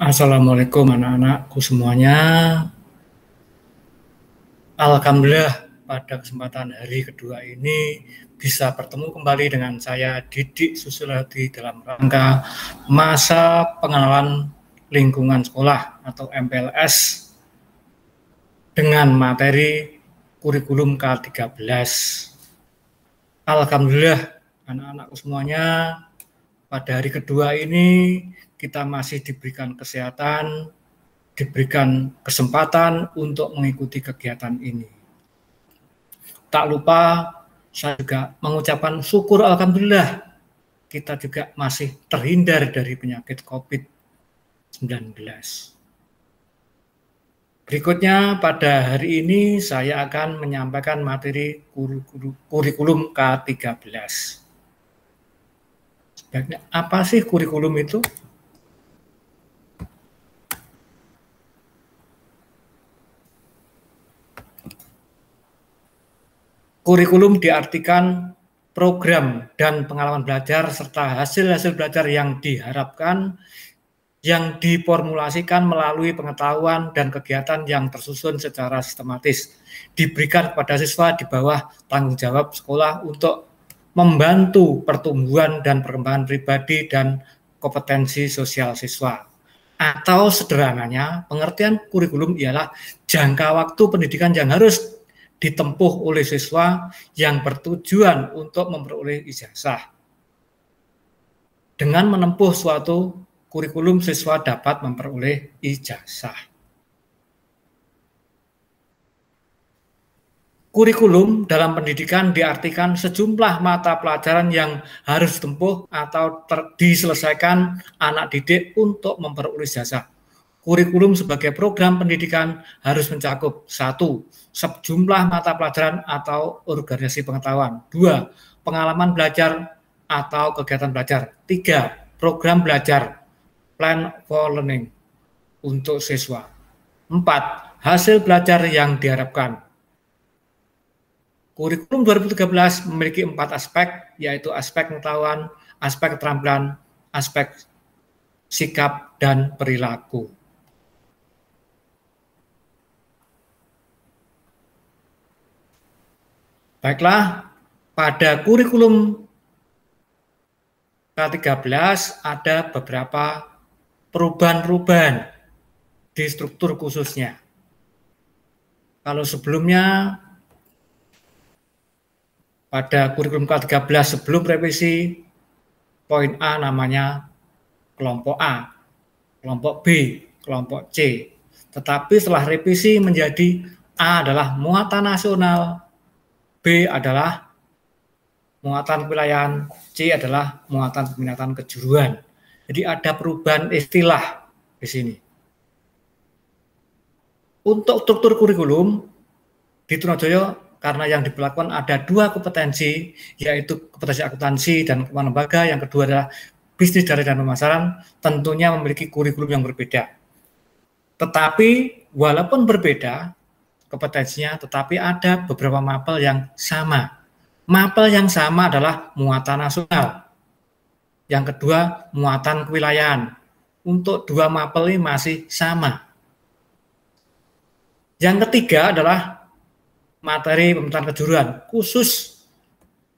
Assalamualaikum anak-anakku semuanya. Alhamdulillah pada kesempatan hari kedua ini bisa bertemu kembali dengan saya Didik Susuladi dalam rangka masa pengenalan lingkungan sekolah atau MPLS dengan materi kurikulum K13. Alhamdulillah anak-anakku semuanya, pada hari kedua ini kita masih diberikan kesehatan, diberikan kesempatan untuk mengikuti kegiatan ini. Tak lupa saya juga mengucapkan syukur alhamdulillah kita juga masih terhindar dari penyakit COVID-19. Berikutnya pada hari ini saya akan menyampaikan materi kurikulum K13. Sebaiknya apa sih kurikulum itu? Kurikulum diartikan program dan pengalaman belajar serta hasil-hasil belajar yang diharapkan yang diformulasikan melalui pengetahuan dan kegiatan yang tersusun secara sistematis, diberikan kepada siswa di bawah tanggung jawab sekolah untuk membantu pertumbuhan dan perkembangan pribadi dan kompetensi sosial siswa. Atau sederhananya, pengertian kurikulum ialah jangka waktu pendidikan yang harus ditempuh oleh siswa yang bertujuan untuk memperoleh ijazah. Dengan menempuh suatu kurikulum, siswa dapat memperoleh ijazah. Kurikulum dalam pendidikan diartikan sejumlah mata pelajaran yang harus ditempuh atau diselesaikan anak didik untuk memperoleh ijazah. Kurikulum sebagai program pendidikan harus mencakup 1. Sejumlah mata pelajaran atau organisasi pengetahuan. 2. Pengalaman belajar atau kegiatan belajar. 3. Program belajar, plan for learning untuk siswa. 4. Hasil belajar yang diharapkan. Kurikulum 2013 memiliki 4 aspek, yaitu aspek pengetahuan, aspek keterampilan, aspek sikap, dan perilaku. Baiklah, pada kurikulum K13 ada beberapa perubahan-perubahan di struktur khususnya. Kalau sebelumnya pada kurikulum K13 sebelum revisi, poin A namanya kelompok A, kelompok B, kelompok C. Tetapi setelah revisi menjadi A adalah muatan nasional, B adalah muatan kewilayahan, C adalah muatan peminatan kejuruan. Jadi ada perubahan istilah di sini. Untuk struktur kurikulum di Trunojoyo, karena yang diberlakukan ada 2 kompetensi, yaitu kompetensi akuntansi dan keuangan lembaga, yang kedua adalah bisnis daring dan pemasaran, tentunya memiliki kurikulum yang berbeda. Tetapi walaupun berbeda kompetensinya, tetapi ada beberapa mapel yang sama. Mapel yang sama adalah muatan nasional. Yang kedua, muatan kewilayahan. Untuk 2 mapel ini masih sama. Yang ketiga adalah materi pemerintahan kejuruan, khusus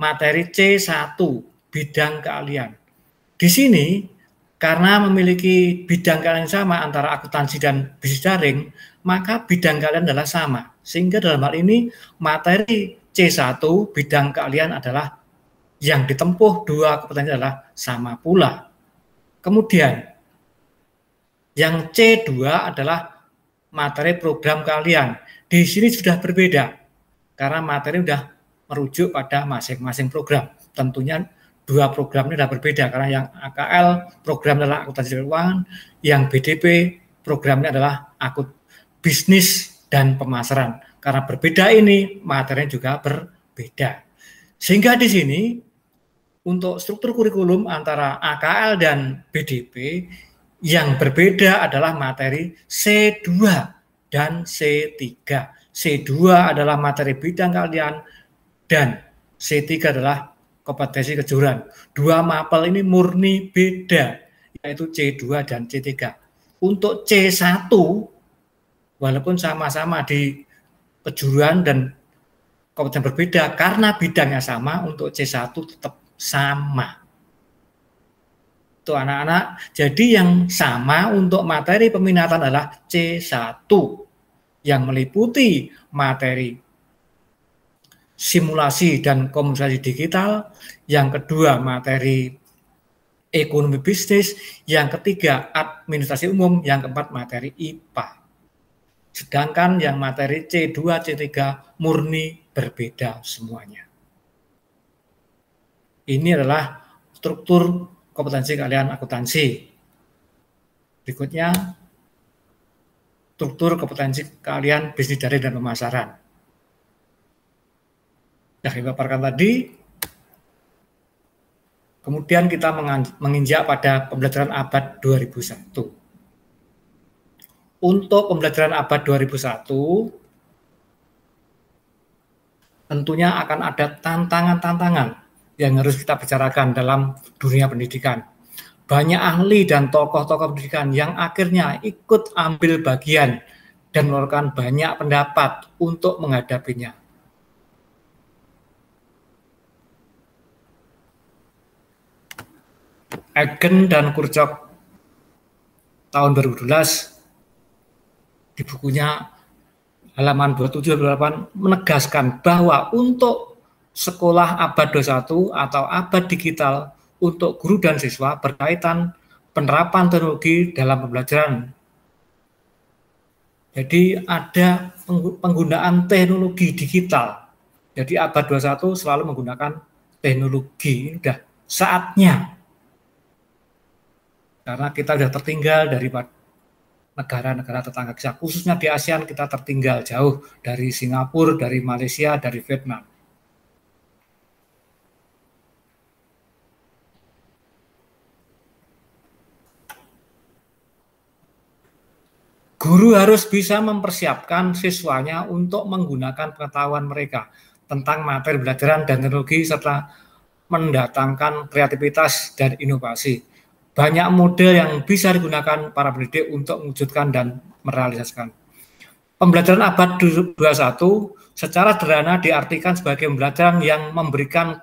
materi C1, bidang keahlian. Di sini, karena memiliki bidang keahlian sama antara akuntansi dan bisnis daring, maka bidang keahlian adalah sama. Sehingga dalam hal ini, materi C1, bidang keahlian adalah yang ditempuh 2 kompetensi adalah sama pula. Kemudian, yang C2 adalah materi program keahlian. Di sini sudah berbeda, karena materi sudah merujuk pada masing-masing program. Tentunya 2 program ini sudah berbeda, karena yang AKL program adalah akuntansi keuangan, yang BDP programnya adalah bisnis dan pemasaran. Karena berbeda ini, materinya juga berbeda. Sehingga di sini, untuk struktur kurikulum antara AKL dan BDP, yang berbeda adalah materi C2 dan C3. C2 adalah materi bidang keahlian dan C3 adalah kompetensi kejuruan. 2 mapel ini murni beda, yaitu C2 dan C3. Untuk C1, walaupun sama-sama di kejuruan dan kompetensi berbeda, karena bidangnya sama, untuk C1 tetap sama. Itu anak-anak, jadi yang sama untuk materi peminatan adalah C1, yang meliputi materi simulasi dan komunikasi digital, yang kedua materi ekonomi bisnis, yang ketiga administrasi umum, yang keempat materi IPA. Sedangkan yang materi C2, C3 murni berbeda semuanya. Ini adalah struktur kompetensi kalian akuntansi. Berikutnya, struktur kompetensi kalian bisnis daring dan pemasaran. Yang dipaparkan tadi. Kemudian kita menginjak pada pembelajaran abad 2001. Untuk pembelajaran abad 2001, tentunya akan ada tantangan-tantangan yang harus kita bicarakan dalam dunia pendidikan. Banyak ahli dan tokoh-tokoh pendidikan yang akhirnya ikut ambil bagian dan mengeluarkan banyak pendapat untuk menghadapinya. Egen dan Kurcok tahun 2012 di bukunya halaman 27-28 menegaskan bahwa untuk sekolah abad 21 atau abad digital untuk guru dan siswa berkaitan penerapan teknologi dalam pembelajaran. Jadi ada penggunaan teknologi digital. Jadi abad 21 selalu menggunakan teknologi. Sudah saatnya. Karena kita sudah tertinggal dari negara-negara tetangga kita, khususnya di ASEAN kita tertinggal jauh dari Singapura, dari Malaysia, dari Vietnam. Guru harus bisa mempersiapkan siswanya untuk menggunakan pengetahuan mereka tentang materi pembelajaran dan teknologi serta mendatangkan kreativitas dan inovasi. Banyak model yang bisa digunakan para pendidik untuk mewujudkan dan merealisasikan. Pembelajaran abad 21 secara sederhana diartikan sebagai pembelajaran yang memberikan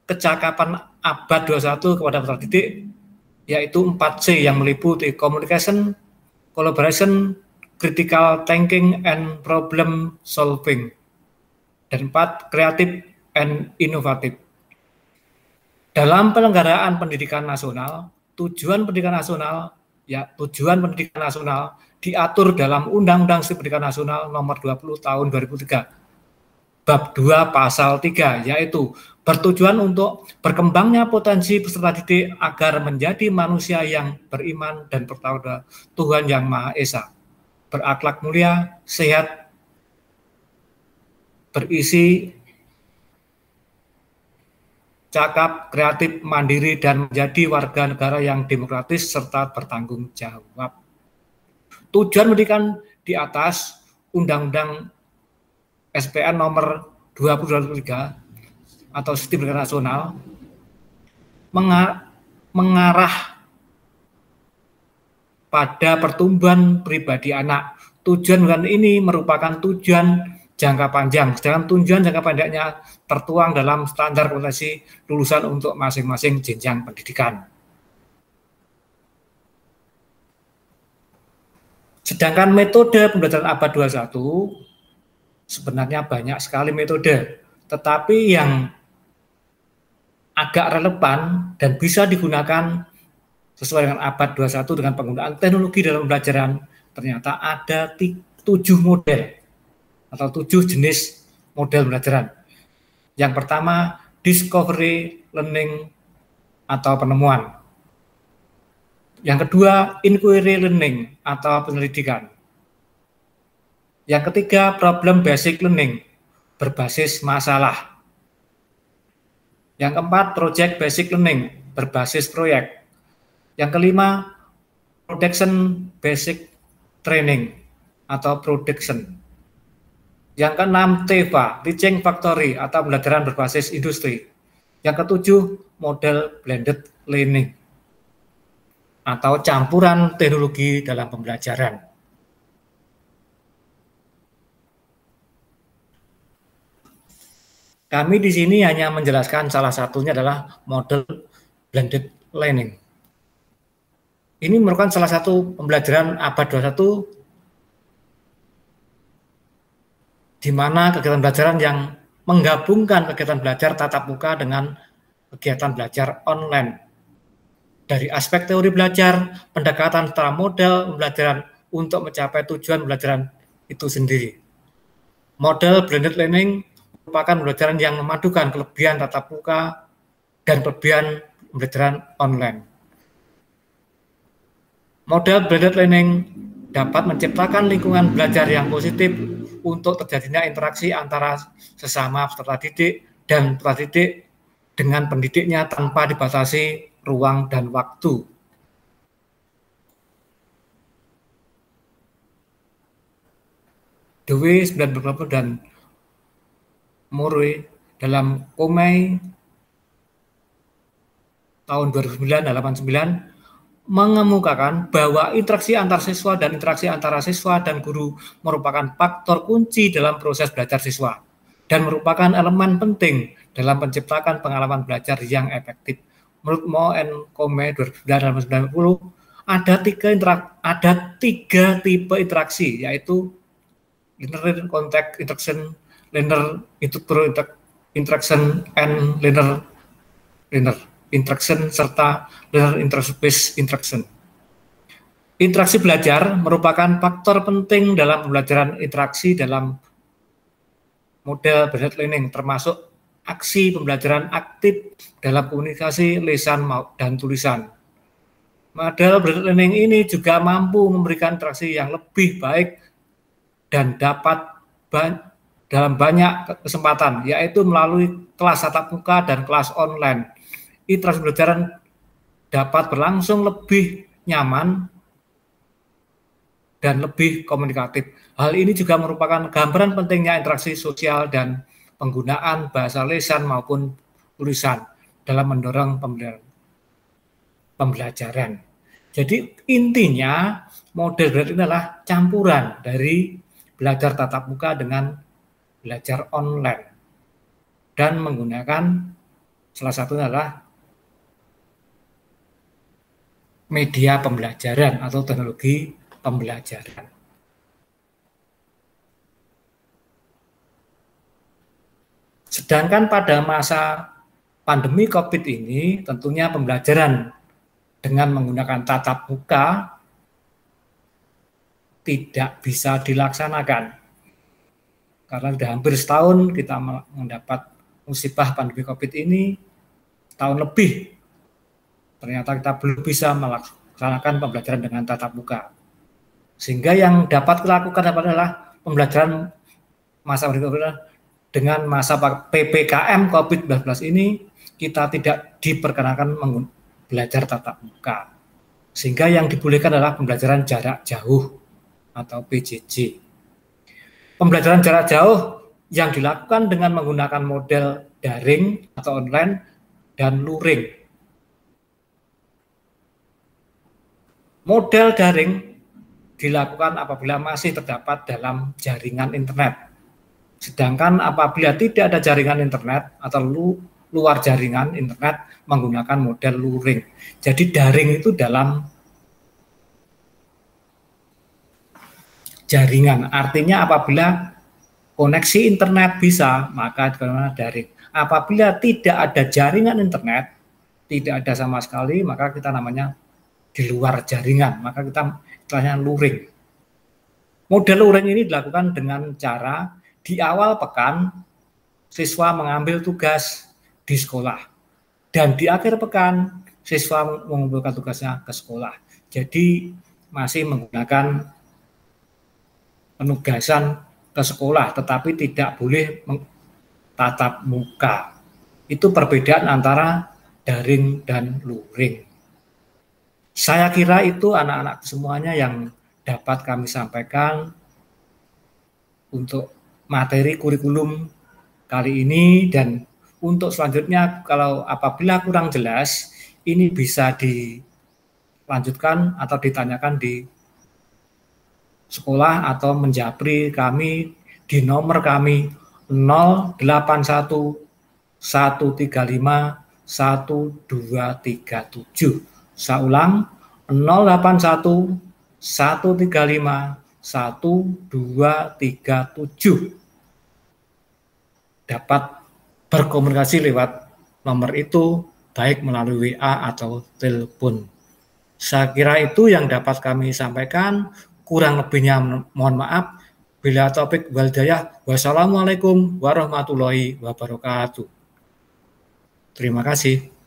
kecakapan abad 21 kepada peserta didik, yaitu 4C yang meliputi communication, collaboration, critical thinking, and problem solving. Dan 4, creative and innovative. Dalam penyelenggaraan pendidikan nasional, tujuan pendidikan nasional diatur dalam Undang-Undang Sistem Pendidikan Nasional Nomor 20 Tahun 2003, Bab 2 Pasal 3, yaitu bertujuan untuk berkembangnya potensi peserta didik agar menjadi manusia yang beriman dan bertakwa Tuhan Yang Maha Esa, berakhlak mulia, sehat, berisi cakap, kreatif, mandiri, dan menjadi warga negara yang demokratis serta bertanggung jawab. Tujuan pendidikan di atas Undang-Undang SPN nomor 2023 atau Sistem Pendidikan Nasional mengarah pada pertumbuhan pribadi anak. Tujuan ini merupakan tujuan jangka panjang, sedangkan tujuan jangka pendeknya tertuang dalam standar kompetensi lulusan untuk masing-masing jenjang pendidikan. Sedangkan metode pembelajaran abad 21 sebenarnya banyak sekali metode, tetapi yang agak relevan dan bisa digunakan sesuai dengan abad 21 dengan penggunaan teknologi dalam pembelajaran, ternyata ada 7 model atau 7 jenis model pembelajaran. Yang pertama, discovery learning atau penemuan. Yang kedua, inquiry learning atau penyelidikan. Yang ketiga, problem basic learning, berbasis masalah. Yang keempat, project basic learning, berbasis proyek. Yang kelima, production basic training atau production. Yang keenam, TEFA, Teaching Factory atau pembelajaran berbasis industri. Yang ketujuh, model blended learning atau campuran teknologi dalam pembelajaran. Kami di sini hanya menjelaskan salah satunya adalah model blended learning. Ini merupakan salah satu pembelajaran abad 21 di mana kegiatan pembelajaran yang menggabungkan kegiatan belajar tatap muka dengan kegiatan belajar online. Dari aspek teori belajar, pendekatan secara model pembelajaran untuk mencapai tujuan pembelajaran itu sendiri. Model blended learning merupakan pembelajaran yang memadukan kelebihan tatap muka dan kelebihan pembelajaran online. Model blended learning dapat menciptakan lingkungan belajar yang positif untuk terjadinya interaksi antara sesama peserta didik dan peserta didik dengan pendidiknya tanpa dibatasi ruang dan waktu. Dewey 1990 dan Murray dalam Comey tahun 2009 mengemukakan bahwa interaksi antar siswa dan interaksi antara siswa dan guru merupakan faktor kunci dalam proses belajar siswa dan merupakan elemen penting dalam menciptakan pengalaman belajar yang efektif. Menurut Mo and Comey 2090 ada tiga tipe interaksi, yaitu learner contact interaction, learner interaction, and learner interaction, serta learner interface interaction. Interaksi belajar merupakan faktor penting dalam pembelajaran interaksi dalam model blended learning, termasuk aksi pembelajaran aktif dalam komunikasi lisan dan tulisan. Model blended learning ini juga mampu memberikan interaksi yang lebih baik dan dapat dalam banyak kesempatan, yaitu melalui kelas tatap muka dan kelas online. Interaksi pembelajaran dapat berlangsung lebih nyaman dan lebih komunikatif. Hal ini juga merupakan gambaran pentingnya interaksi sosial dan penggunaan bahasa lisan maupun tulisan dalam mendorong pembelajaran. Jadi intinya model blended ini adalah campuran dari belajar tatap muka dengan belajar online dan menggunakan salah satunya adalah media pembelajaran atau teknologi pembelajaran. Sedangkan pada masa pandemi COVID ini, tentunya pembelajaran dengan menggunakan tatap muka tidak bisa dilaksanakan. Karena sudah hampir setahun kita mendapat musibah pandemi COVID ini, setahun lebih. Ternyata kita belum bisa melaksanakan pembelajaran dengan tatap muka. Sehingga yang dapat dilakukan adalah pembelajaran masa berikutnya dengan masa PPKM COVID-19 ini, kita tidak diperkenankan belajar tatap muka. Sehingga yang dibolehkan adalah pembelajaran jarak jauh atau PJJ. Pembelajaran jarak jauh yang dilakukan dengan menggunakan model daring atau online dan luring. Model daring dilakukan apabila masih terdapat dalam jaringan internet. Sedangkan apabila tidak ada jaringan internet atau luar jaringan internet menggunakan model luring. Jadi daring itu dalam jaringan. Artinya apabila koneksi internet bisa, maka digunakan daring. Apabila tidak ada jaringan internet, tidak ada sama sekali, maka kita namanya di luar jaringan, maka kita istilahnya luring. Model luring ini dilakukan dengan cara di awal pekan siswa mengambil tugas di sekolah dan di akhir pekan siswa mengumpulkan tugasnya ke sekolah. Jadi masih menggunakan penugasan ke sekolah, tetapi tidak boleh tatap muka. Itu perbedaan antara daring dan luring. Saya kira itu anak-anak semuanya yang dapat kami sampaikan untuk materi kurikulum kali ini, dan untuk selanjutnya kalau apabila kurang jelas ini bisa lanjutkan atau ditanyakan di sekolah atau menjapri kami di nomor kami 081 135 1237. Saya ulang 081 135 1237. Dapat berkomunikasi lewat nomor itu baik melalui WA atau telepon. Saya kira itu yang dapat kami sampaikan. Kurang lebihnya mohon maaf. Bila topik wal hidayah. Wassalamualaikum warahmatullahi wabarakatuh. Terima kasih.